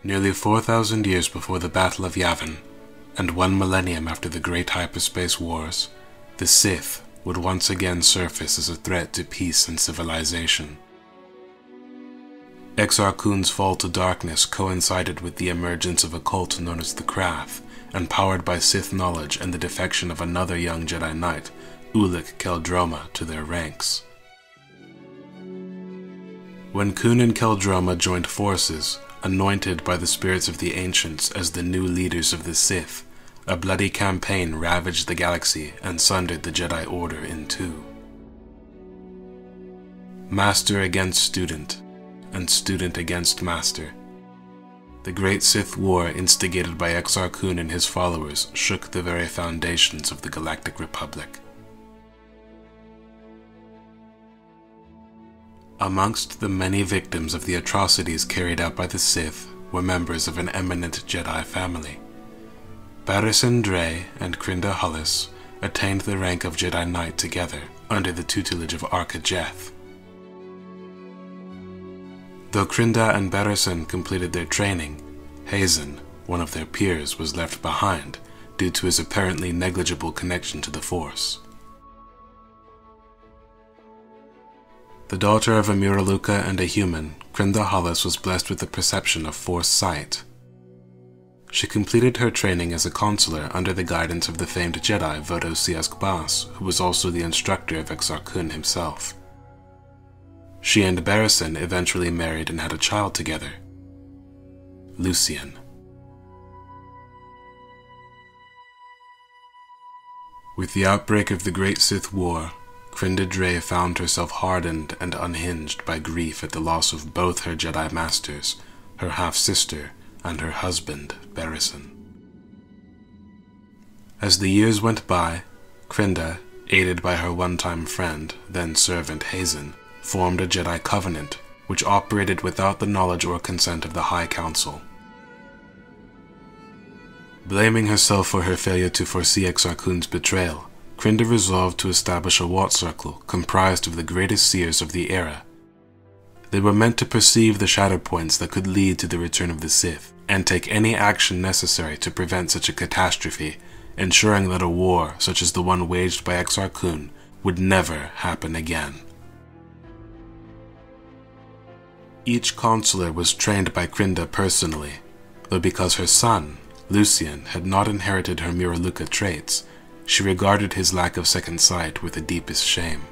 Nearly 4,000 years before the Battle of Yavin, and 1 millennium after the Great Hyperspace Wars, the Sith would once again surface as a threat to peace and civilization. Exar Kun's fall to darkness coincided with the emergence of a cult known as the Krath, empowered by Sith knowledge and the defection of another young Jedi Knight, Ulic Qel-Droma, to their ranks. When Kun and Qel-Droma joined forces, anointed by the spirits of the Ancients as the new leaders of the Sith, a bloody campaign ravaged the galaxy and sundered the Jedi Order in two. Master against student, and student against master. The Great Sith War instigated by Exar Kun and his followers shook the very foundations of the Galactic Republic. Amongst the many victims of the atrocities carried out by the Sith were members of an eminent Jedi family. Barriss Dre and Crinda Hullis attained the rank of Jedi Knight together under the tutelage of Arca Jeth. Though Crinda and Barriss completed their training, Hazen, one of their peers, was left behind due to his apparently negligible connection to the Force. The daughter of a Muraluka and a human, Crinda Hullis was blessed with the perception of Force sight. She completed her training as a consular under the guidance of the famed Jedi Vodo Siask Bas, who was also the instructor of Exar Kun himself. She and Barriss eventually married and had a child together, Lucien. With the outbreak of the Great Sith War, Crinda Dre found herself hardened and unhinged by grief at the loss of both her Jedi Masters, her half-sister, and her husband, Barriss. As the years went by, Crinda, aided by her one-time friend, then servant Hazen, formed a Jedi Covenant, which operated without the knowledge or consent of the High Council. Blaming herself for her failure to foresee Exar Kun's betrayal, Crinda resolved to establish a Wat Circle comprised of the greatest seers of the era. They were meant to perceive the shadow points that could lead to the return of the Sith, and take any action necessary to prevent such a catastrophe, ensuring that a war such as the one waged by Exar Kun would never happen again. Each consular was trained by Crinda personally, though because her son, Lucien, had not inherited her Muraluka traits, she regarded his lack of second sight with the deepest shame.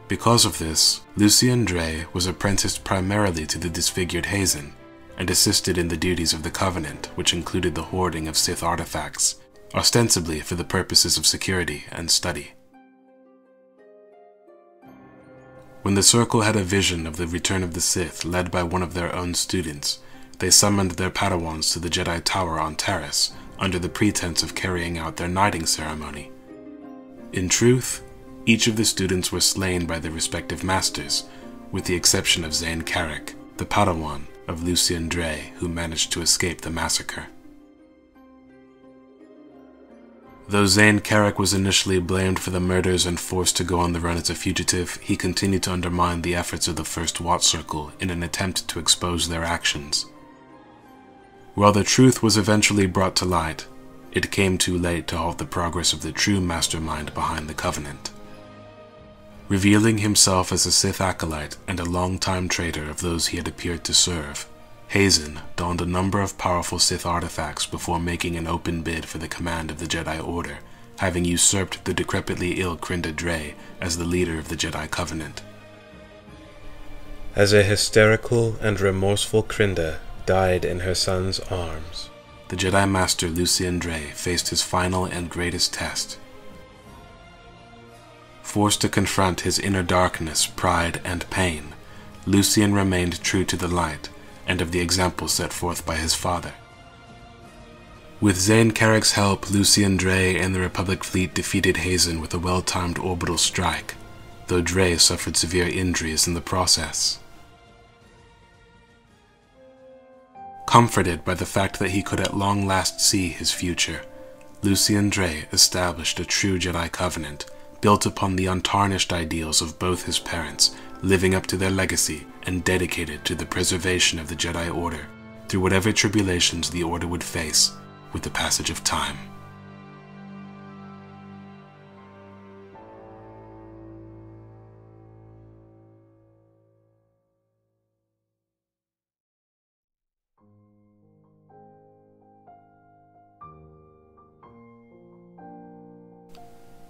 Because of this, Lucien Dre was apprenticed primarily to the disfigured Hazen, and assisted in the duties of the Covenant, which included the hoarding of Sith artifacts, ostensibly for the purposes of security and study. When the Circle had a vision of the return of the Sith led by one of their own students, they summoned their Padawans to the Jedi Tower on Taris, under the pretense of carrying out their knighting ceremony. In truth, each of the students were slain by their respective masters, with the exception of Zane Carrick, the Padawan of Lucien Dre, who managed to escape the massacre. Though Zane Carrick was initially blamed for the murders and forced to go on the run as a fugitive, he continued to undermine the efforts of the First Wat Circle in an attempt to expose their actions. While the truth was eventually brought to light, it came too late to halt the progress of the true mastermind behind the Covenant. Revealing himself as a Sith acolyte and a long-time traitor of those he had appeared to serve, Hazen donned a number of powerful Sith artifacts before making an open bid for the command of the Jedi Order, having usurped the decrepitly ill Crinda Dre as the leader of the Jedi Covenant. As a hysterical and remorseful Crinda died in her son's arms, the Jedi Master Lucien Dre faced his final and greatest test. Forced to confront his inner darkness, pride, and pain, Lucien remained true to the light and of the example set forth by his father. With Zane Carrick's help, Lucien Dre and the Republic fleet defeated Hazen with a well-timed orbital strike, though Dre suffered severe injuries in the process. Comforted by the fact that he could at long last see his future, Lucien Dre established a true Jedi Covenant built upon the untarnished ideals of both his parents, living up to their legacy and dedicated to the preservation of the Jedi Order through whatever tribulations the Order would face with the passage of time.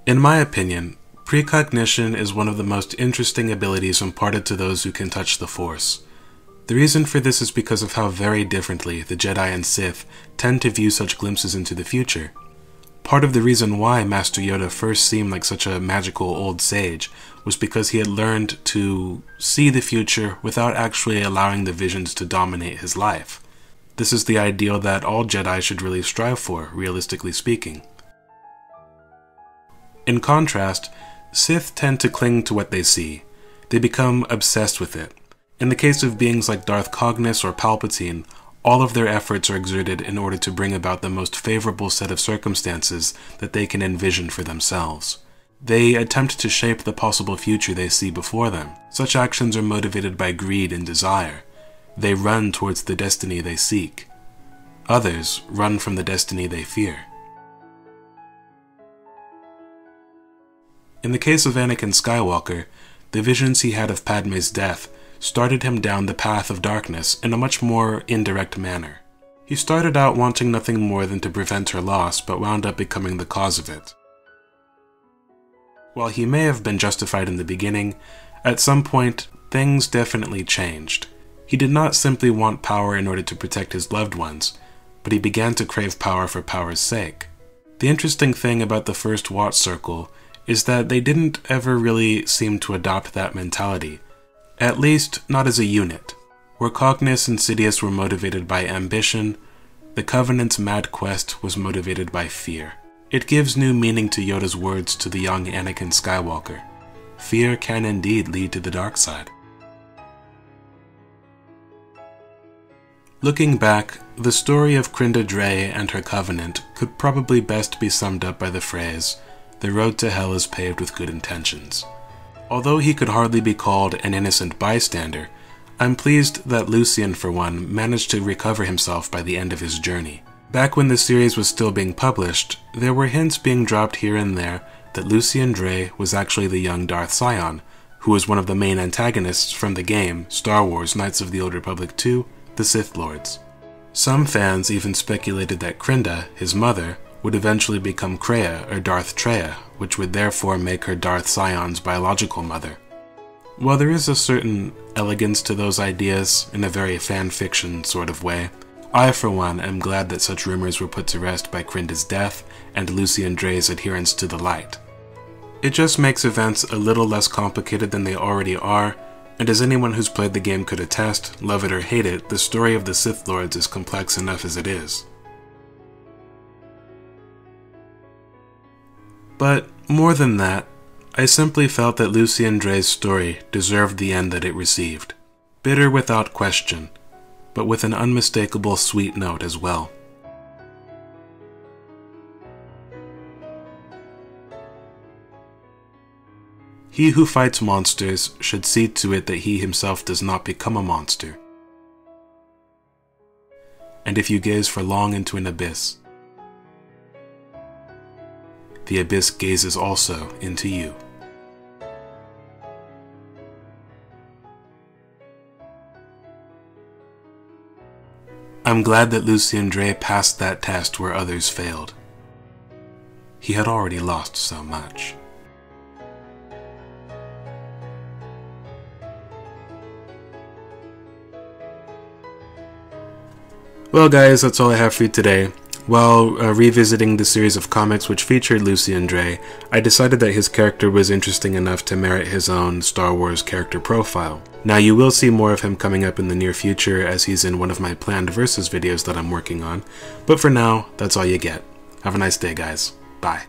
In my opinion, precognition is one of the most interesting abilities imparted to those who can touch the Force. The reason for this is because of how very differently the Jedi and Sith tend to view such glimpses into the future. Part of the reason why Master Yoda first seemed like such a magical old sage was because he had learned to see the future without actually allowing the visions to dominate his life. This is the ideal that all Jedi should really strive for, realistically speaking. In contrast, Sith tend to cling to what they see. They become obsessed with it. In the case of beings like Darth Cognis or Palpatine, all of their efforts are exerted in order to bring about the most favorable set of circumstances that they can envision for themselves. They attempt to shape the possible future they see before them. Such actions are motivated by greed and desire. They run towards the destiny they seek. Others run from the destiny they fear. In the case of Anakin Skywalker, the visions he had of Padme's death started him down the path of darkness in a much more indirect manner. He started out wanting nothing more than to prevent her loss, but wound up becoming the cause of it. While he may have been justified in the beginning, at some point, things definitely changed. He did not simply want power in order to protect his loved ones, but he began to crave power for power's sake. The interesting thing about the First Watch Circle is that they didn't ever really seem to adopt that mentality, at least not as a unit. Where Cognis and Sidious were motivated by ambition, the Covenant's mad quest was motivated by fear. It gives new meaning to Yoda's words to the young Anakin Skywalker. Fear can indeed lead to the dark side. Looking back, the story of Crinda Dray and her Covenant could probably best be summed up by the phrase, "The road to hell is paved with good intentions." Although he could hardly be called an innocent bystander, I'm pleased that Lucian, for one, managed to recover himself by the end of his journey. Back when the series was still being published, there were hints being dropped here and there that Lucian Dray was actually the young Darth Sion, who was one of the main antagonists from the game Star Wars Knights of the Old Republic 2, The Sith Lords. Some fans even speculated that Crinda, his mother, would eventually become Kreia or Darth Traya, which would therefore make her Darth Sion's biological mother. While there is a certain elegance to those ideas, in a very fan-fiction sort of way, I, for one, am glad that such rumors were put to rest by Crinda's death and Lucian Dray's adherence to the light. It just makes events a little less complicated than they already are, and as anyone who's played the game could attest, love it or hate it, the story of the Sith Lords is complex enough as it is. But more than that, I simply felt that Lucian Dray's story deserved the end that it received. Bitter without question, but with an unmistakable sweet note as well. He who fights monsters should see to it that he himself does not become a monster. And if you gaze for long into an abyss, the abyss gazes also into you. I'm glad that Lucian Dray passed that test where others failed. He had already lost so much. Well guys, that's all I have for you today. While revisiting the series of comics which featured Lucian Dray, I decided that his character was interesting enough to merit his own Star Wars character profile. Now you will see more of him coming up in the near future as he's in one of my planned Versus videos that I'm working on, but for now, that's all you get. Have a nice day guys. Bye.